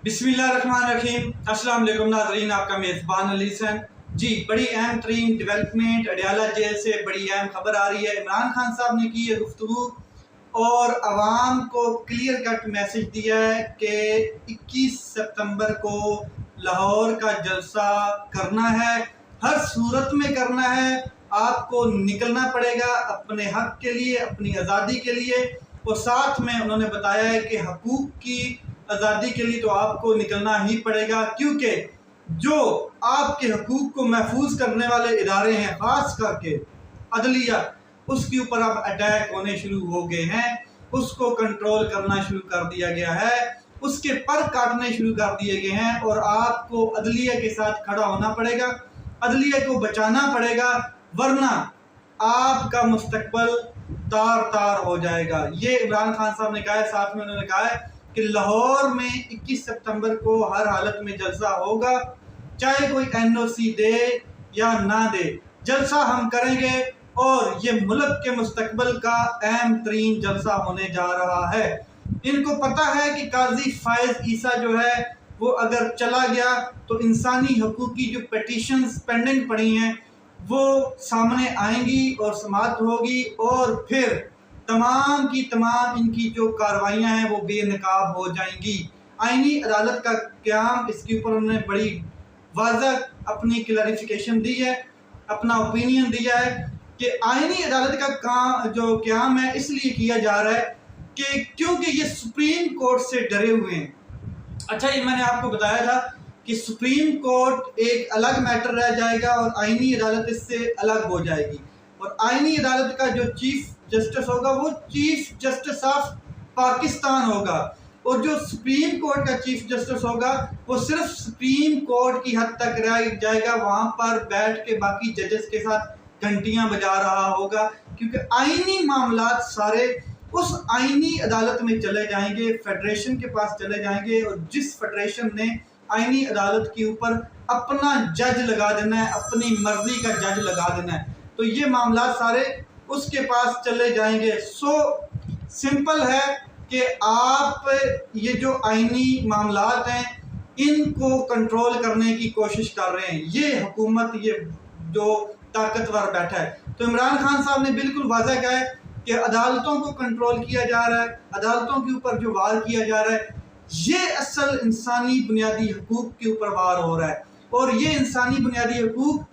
बिस्मिल्लाहिर्रहमानिर्रहीम। अस्सलाम वालेकुम नाज़रीन, आपका मेज़बान अली हसन जी। बड़ी अहम तरीन डेवलपमेंट अडयाला जेल से बड़ी अहम खबर आ रही है। इमरान खान साहब ने की है गुफ्तगू और आवाम को क्लियर कट मैसेज दिया है कि 21 सितंबर को लाहौर का जलसा करना है, हर सूरत में करना है। आपको निकलना पड़ेगा अपने हक के लिए, अपनी आज़ादी के लिए। और साथ में उन्होंने बताया है कि हकूक़ की आज़ादी के लिए तो आपको निकलना ही पड़ेगा, क्योंकि जो आपके हकूक़ को महफूज करने वाले इदारे हैं, ख़ास करके अदलिया, उसके ऊपर अब अटैक होने शुरू हो गए हैं। उसको कंट्रोल करना शुरू कर दिया गया है, उसके पर काटने शुरू कर दिए गए हैं। और आपको अदलिया के साथ खड़ा होना पड़ेगा, अदलिया को बचाना पड़ेगा, वरना आपका मुस्तकबल तार तार हो जाएगा। ये इमरान खान साहब ने कहा है। साथ में उन्होंने कहा है कि लाहौर में 21 सितंबर को हर हालत में जलसा होगा, चाहे कोई एनओसी दे या ना दे, जलसा हम करेंगे। और ये मुल्क के मुस्तकबल का अहम तरीन जलसा होने जा रहा है। इनको पता है कि काजी फायज ईसा जो है वो अगर चला गया तो इंसानी हकूक़ की जो पिटीशंस पेंडिंग पड़ी हैं वो सामने आएंगी और समाअत होगी, और फिर तमाम की तमाम इनकी जो कार्रवाइयाँ हैं वो बेनकाब हो जाएंगी। आईनी अदालत का क़याम, इसके ऊपर उन्होंने बड़ी वाज़ह अपनी क्लैरिफिकेशन दी है, अपना ओपिनियन दिया है कि आईनी अदालत का जो क़याम है इसलिए किया जा रहा है कि क्योंकि ये सुप्रीम कोर्ट से डरे हुए हैं। अच्छा, ये मैंने आपको बताया था कि सुप्रीम कोर्ट एक अलग मैटर रह जाएगा और आईनी अदालत इससे अलग हो जाएगी। और आईनी अदालत का जो चीफ जस्टिस होगा वो चीफ जस्टिस ऑफ पाकिस्तान होगा, और जो सुप्रीम कोर्ट का चीफ जस्टिस होगा वो सिर्फ सुप्रीम कोर्ट की हद तक रह जाएगा। वहाँ पर बैठ के बाकी जजेस के साथ घंटियाँ बजा रहा होगा, क्योंकि आईनी मामलात सारे उस आईनी अदालत में चले जाएंगे, फेडरेशन के पास चले जाएंगे। और जिस फेडरेशन ने आईनी अदालत के ऊपर अपना जज लगा देना है, अपनी मर्जी का जज लगा देना है, तो ये मामला सारे उसके पास चले जाएंगे। सो सिंपल है कि आप ये जो आईनी मामलात हैं इनको कंट्रोल करने की कोशिश कर रहे हैं, ये हुकूमत, ये जो ताकतवर बैठा है। तो इमरान खान साहब ने बिल्कुल वाज़ह कहा है कि अदालतों को कंट्रोल किया जा रहा है, अदालतों के ऊपर जो वार किया जा रहा है ये असल इंसानी बुनियादी हकूक़ के ऊपर वार हो रहा है। और ये इंसानी बुनियादी हकूक़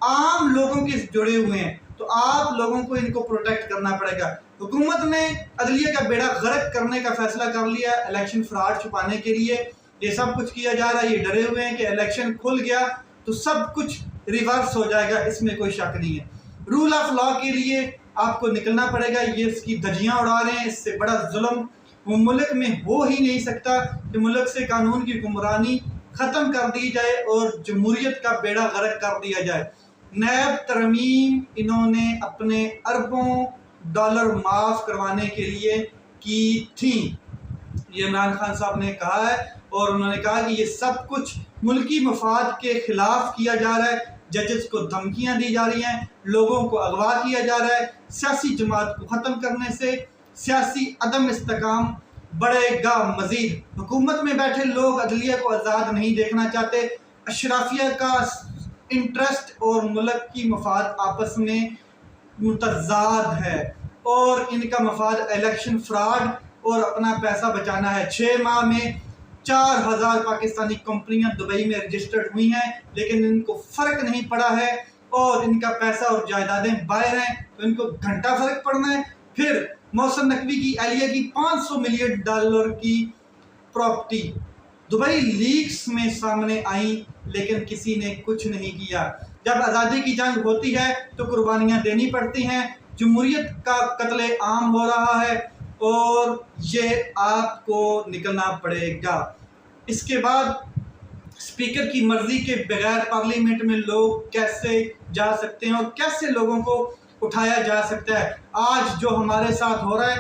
आम लोगों के जुड़े हुए हैं, तो आप लोगों को इनको प्रोटेक्ट करना पड़ेगा। हुकूमत ने अदलिया का बेड़ा गर्क करने का फैसला कर लिया, इलेक्शन फ्रॉड छुपाने के लिए ये सब कुछ किया जा रहा है। ये डरे हुए हैं कि इलेक्शन खुल गया तो सब कुछ रिवर्स हो जाएगा, इसमें कोई शक नहीं है। रूल ऑफ लॉ के लिए आपको निकलना पड़ेगा। ये इसकी धज्जियाँ उड़ा रहे हैं, इससे बड़ा जुल्म वो मुल्क में हो ही नहीं सकता कि मुल्क से कानून की हुक्मरानी ख़त्म कर दी जाए और जमहूरियत का बेड़ा गर्क कर दिया जाए। नैब तरमीम इन्होंने अपने अरबों डॉलर माफ़ करवाने के लिए की थी, ये इमरान खान साहब ने कहा है। और उन्होंने कहा कि ये सब कुछ मुल्की मफाद के ख़िलाफ़ किया जा रहा है, जजेस को धमकियाँ दी जा रही हैं, लोगों को अगवा किया जा रहा है। सियासी जमात को ख़त्म करने से सियासी अदम इस्तेकाम बढ़ेगा मज़ीद। हुकूमत में बैठे लोग अदलिया को आज़ाद नहीं देखना चाहते। अशराफिया का इंटरेस्ट और मुल्क की मफाद आपस में मुतज़ाद है, और इनका मफाद इलेक्शन फ्रॉड और अपना पैसा बचाना है। 6 माह में 4000 पाकिस्तानी कंपनियां दुबई में रजिस्टर्ड हुई हैं, लेकिन इनको फ़र्क नहीं पड़ा है और इनका पैसा और जायदादें बाहर हैं, तो इनको घंटा फ़र्क पड़ना है। फिर मोहसिन नकवी की एहलिया की $500 मिलियन की प्रॉपर्टी दुबई लीक्स में सामने आई, लेकिन किसी ने कुछ नहीं किया। जब आज़ादी की जंग होती है तो कुर्बानियाँ देनी पड़ती हैं। जमहूरियत का कत्ले आम हो रहा है और ये आपको निकलना पड़ेगा। इसके बाद स्पीकर की मर्जी के बगैर पार्लियामेंट में लोग कैसे जा सकते हैं और कैसे लोगों को उठाया जा सकता है। आज जो हमारे साथ हो रहा है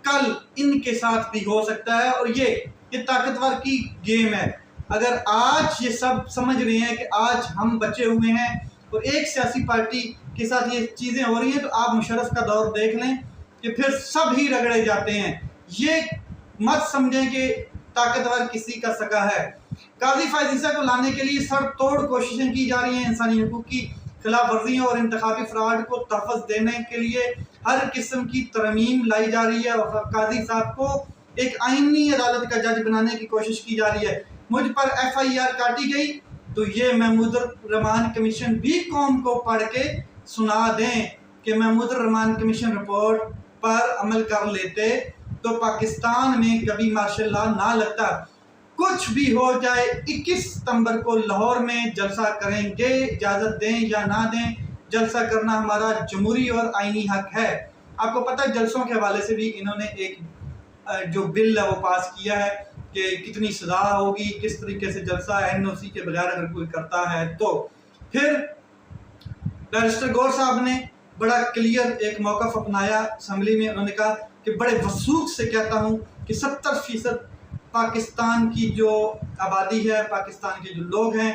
कल इनके साथ भी हो सकता है, और ये ताकतवर की गेम है। अगर आज ये सब समझ रहे हैं कि आज हम बचे हुए हैं और एक सियासी पार्टी के साथ ये चीज़ें हो रही हैं, तो आप मुशर्रफ का दौर देख लें कि फिर सब ही रगड़े जाते हैं। ये मत समझें कि ताकतवर किसी का सगा है। काजी फायज ईसा को लाने के लिए सर तोड़ कोशिशें की जा रही हैं। इंसानी हकूक़ की खिलाफ वर्जियों और इंतखाबी फ्रॉड को तहफ़्फ़ुज़ देने के लिए हर किस्म की तरमीम लाई जा रही है और काजी साहब को एक आईनी अदालत का जज बनाने की कोशिश की जा रही है। मुझ पर FIR काटी गई तो ये महमूदुर रहमान कमीशन भी कौम को पढ़ के सुना दें कि महमूदुर रहमान कमीशन रिपोर्ट पर अमल कर लेते तो पाकिस्तान में कभी मार्शल लॉ ना लगता। कुछ भी हो जाए 21 सितंबर को लाहौर में जलसा करेंगे, इजाज़त दें या ना दें, जलसा करना हमारा जमहूरी और आईनी हक है। आपको पता है जलसों के हवाले से भी इन्होंने एक जो बिल है वो पास किया है कि कितनी सज़ा होगी, किस तरीके से जलसा NOC के बगैर अगर कोई करता है तो। फिर बैरिस्टर गौर साहब ने बड़ा क्लियर एक मौक़िफ़ अपनाया असम्बली में। उन्होंने कहा कि बड़े वसूख से कहता हूँ कि 70% पाकिस्तान की जो आबादी है, पाकिस्तान के जो लोग हैं,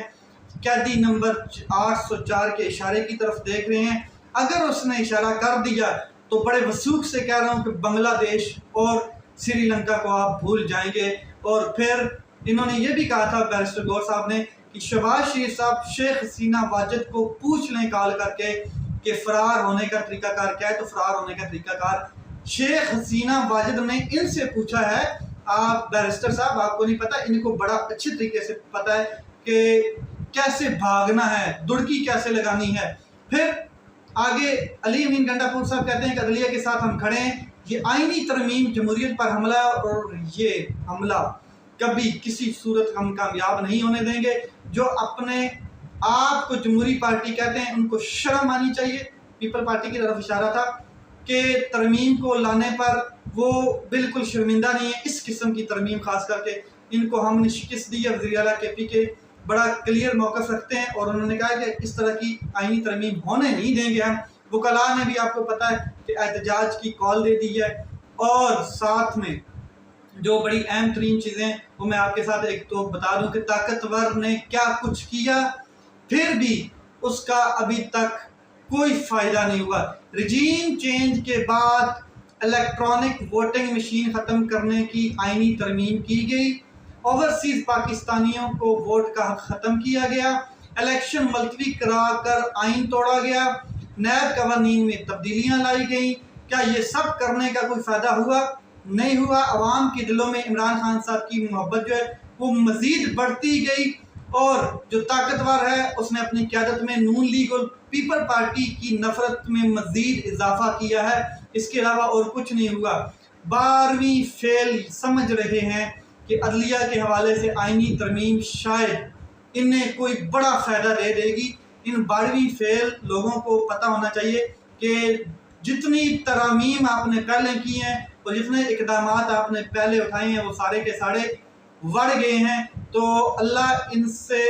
कैदी नंबर 804 के इशारे की तरफ देख रहे हैं। अगर उसने इशारा कर दिया तो बड़े वसूख से कह रहा हूँ कि बांग्लादेश और श्रीलंका को आप भूल जाएंगे। और फिर इन्होंने ये भी कहा था बैरिस्टर गौर साहब ने कि शहबाज शरीफ साहब शेख हसीना वाजिद को पूछ लें कॉल करके कि फ़रार होने का तरीकाकार क्या है। तो फ़रार होने का तरीकाकार शेख हसीना वाजिद ने इनसे पूछा है। आप बैरिस्टर साहब, आपको नहीं पता, इनको बड़ा अच्छे तरीके से पता है कि कैसे भागना है, दुड़की कैसे लगानी है। फिर आगे अली अमीन गंडापुर साहब कहते हैं कि अदलिया के साथ हम खड़े हैं, ये आईनी तरमीम जमहूरियत पर हमला और ये हमला कभी किसी सूरत हम कामयाब नहीं होने देंगे। जो अपने आप को जमहूरी पार्टी कहते हैं उनको शर्म आनी चाहिए। पीपल पार्टी की तरफ इशारा था कि तरमीम को लाने पर वो बिल्कुल शर्मिंदा नहीं है। इस किस्म की तरमीम खास करके इनको हमने शिकस्त दी है। वज़ीर आला KP के बड़ा क्लियर मौक़िफ़ रखते हैं और उन्होंने कहा कि इस तरह की आईनी तरमीम होने नहीं देंगे हम। वकला ने भी आपको पता है कि एहतजाज की कॉल दे दी है। और साथ में जो बड़ी अहम तरीन चीज़ें वो मैं आपके साथ एक तो बता दूं कि ताकतवर ने क्या कुछ किया फिर भी उसका अभी तक कोई फ़ायदा नहीं हुआ। रजीम चेंज के बाद इलेक्ट्रॉनिक वोटिंग मशीन ख़त्म करने की आईनी तरमीम की गई। ओवरसीज़ पाकिस्तानियों को वोट का हक ख़त्म किया गया। इलेक्शन मुलतवी कराकर आइन तोड़ा गया। नैब कवानीन में तब्दीलियाँ लाई गई। क्या ये सब करने का कोई फ़ायदा हुआ? नहीं हुआ। अवाम के दिलों में इमरान खान साहब की मोहब्बत जो है वो मज़ीद बढ़ती गई और जो ताकतवर है उसने अपनी क़यादत में नून लीग और पीपल पार्टी की नफ़रत में मज़ीद इजाफ़ा किया है। इसके अलावा और कुछ नहीं हुआ। 12वीं फेल समझ रहे हैं कि अदलिया के हवाले से आईनी तरमीम शायद इन्हें कोई बड़ा फ़ायदा दे देगी। इन 12वीं फेल लोगों को पता होना चाहिए कि जितनी तरमीम आपने पहले की हैं और जितने इकदाम आपने पहले उठाए हैं वो सारे के सारे बढ़ गए हैं। तो अल्लाह इनसे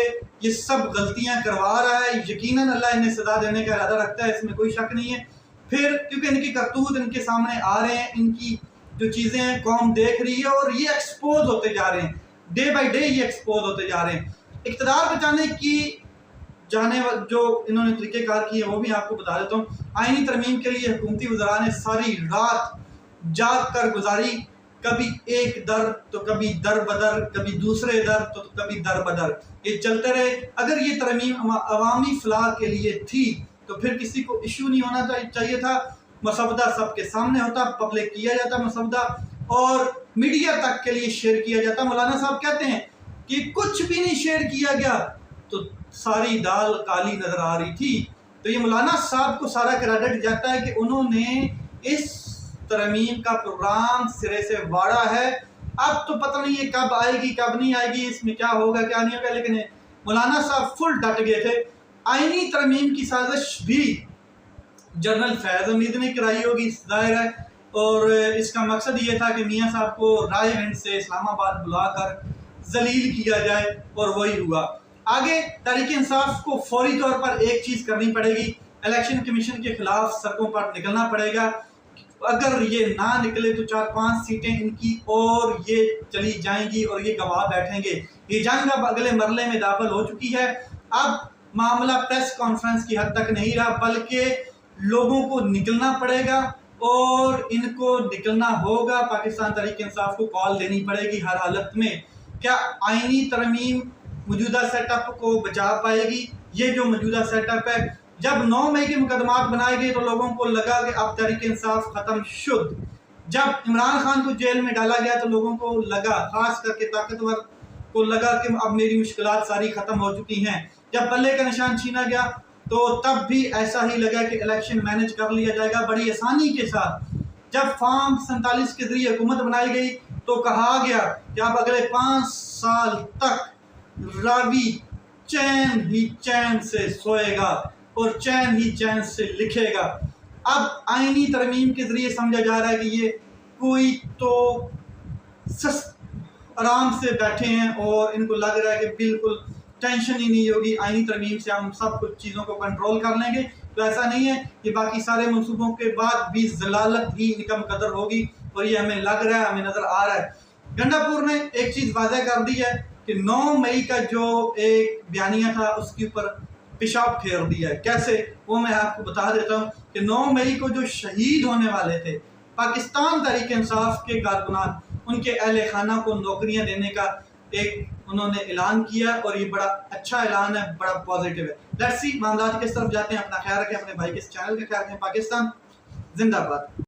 ये सब गलतियां करवा रहा है। यकीनन अल्लाह इन्हें सज़ा देने का इरादा रखता है, इसमें कोई शक नहीं है। फिर क्योंकि इनकी करतूत इनके सामने आ रहे हैं, इनकी जो चीज़ें हैं कौम देख रही है और ये एक्सपोज होते जा रहे हैं, डे बाई डे ये एक्सपोज होते जा रहे हैं। इक़्तिदार बचाने की जो इन्होंने तरीक़ेकार किए वो भी आपको बता देता हूँ। आईनी तरमीम के लिए हुकूमती वज़रा ने सारी रात जाग कर गुजारी। कभी एक दर तो कभी दर बदर, कभी दूसरे दर तो कभी दर बदर, ये चलते रहे। अगर ये तरमीम अवामी फलाह के लिए थी तो फिर किसी को इशू नहीं होना चाहिए था। मसवदा सबके सामने होता, पब्लिक किया जाता मसवदा और मीडिया तक के लिए शेयर किया जाता। मौलाना साहब कहते हैं कि कुछ भी नहीं शेयर किया गया तो सारी दाल काली नजर आ रही थी। तो ये मौलाना साहब को सारा क्रेडिट जाता है कि उन्होंने इस तरमीम का प्रोग्राम सिरे से वाड़ा है। अब तो पता नहीं है कब आएगी कब नहीं आएगी, इसमें क्या होगा क्या नहीं होगा, लेकिन मौलाना साहब फुल डट गए थे। आईनी तरमीम की साजिश भी जनरल फैज़ हमीद ने कराई होगी जाहिर है, और इसका मकसद ये था कि मियाँ साहब को रायगंज से इस्लामाबाद बुलाकर जलील किया जाए और वही हुआ। आगे तहरीक इंसाफ को फौरी तौर पर एक चीज़ करनी पड़ेगी, इलेक्शन कमीशन के खिलाफ सड़कों पर निकलना पड़ेगा। अगर ये ना निकले तो 4-5 सीटें इनकी और ये चली जाएंगी और ये गवाह बैठेंगे। ये जंग अब अगले मरले में दाखिल हो चुकी है। अब मामला प्रेस कॉन्फ्रेंस की हद तक नहीं रहा, बल्कि लोगों को निकलना पड़ेगा और इनको निकलना होगा। पाकिस्तान तहरीक इंसाफ को कॉल देनी पड़ेगी हर हालत में। क्या आईनी तरमीम मौजूदा सेटअप को बचा पाएगी। ये जो मौजूदा सेटअप है, जब 9 मई के मुकदमात बनाए गए तो लोगों को लगा कि अब तहरीक इंसाफ खत्म शुद्ध। जब इमरान खान को जेल में डाला गया तो लोगों को लगा, खास करके ताकतवर को लगा कि अब मेरी मुश्किलात सारी खत्म हो चुकी हैं। जब बल्ले का निशान छीना गया तो तब भी ऐसा ही लगा कि इलेक्शन मैनेज कर लिया जाएगा बड़ी आसानी के साथ। जब फॉर्म 47 के जरिए हुकूमत बनाई गई तो कहा गया कि अब अगले 5 साल तक रावी चैन ही चैन से सोएगा और चैन ही चैन से लिखेगा। अब आईनी तरमीम के जरिए समझा जा रहा है कि ये कोई तो आराम से बैठे हैं और इनको लग रहा है कि बिल्कुल टेंशन ही नहीं होगी, आईनी तरमीम से हम सब कुछ चीज़ों को कंट्रोल कर लेंगे। तो ऐसा नहीं है, ये बाकी सारे मनसूबों के बाद भी जलालत ही इनका मुकद्दर होगी और ये हमें लग रहा है, हमें नज़र आ रहा है। गंडापुर ने एक चीज़ वाज़ह कर दी है कि 9 मई का जो एक बयानिया था उसके ऊपर पेशाब फेर दिया है। कैसे, वो मैं आपको बता देता हूँ कि 9 मई को जो शहीद होने वाले थे पाकिस्तान तहरीक इंसाफ के कारकुनान, उनके अहले खाना को नौकरियां देने का एक उन्होंने ऐलान किया और ये बड़ा अच्छा ऐलान है, बड़ा पॉजिटिव है। लेट्स सी मामला किस तरफ जाते हैं। अपना ख्याल रखें, अपने भाई के इस चैनल का ख्याल रखें। पाकिस्तान जिंदाबाद।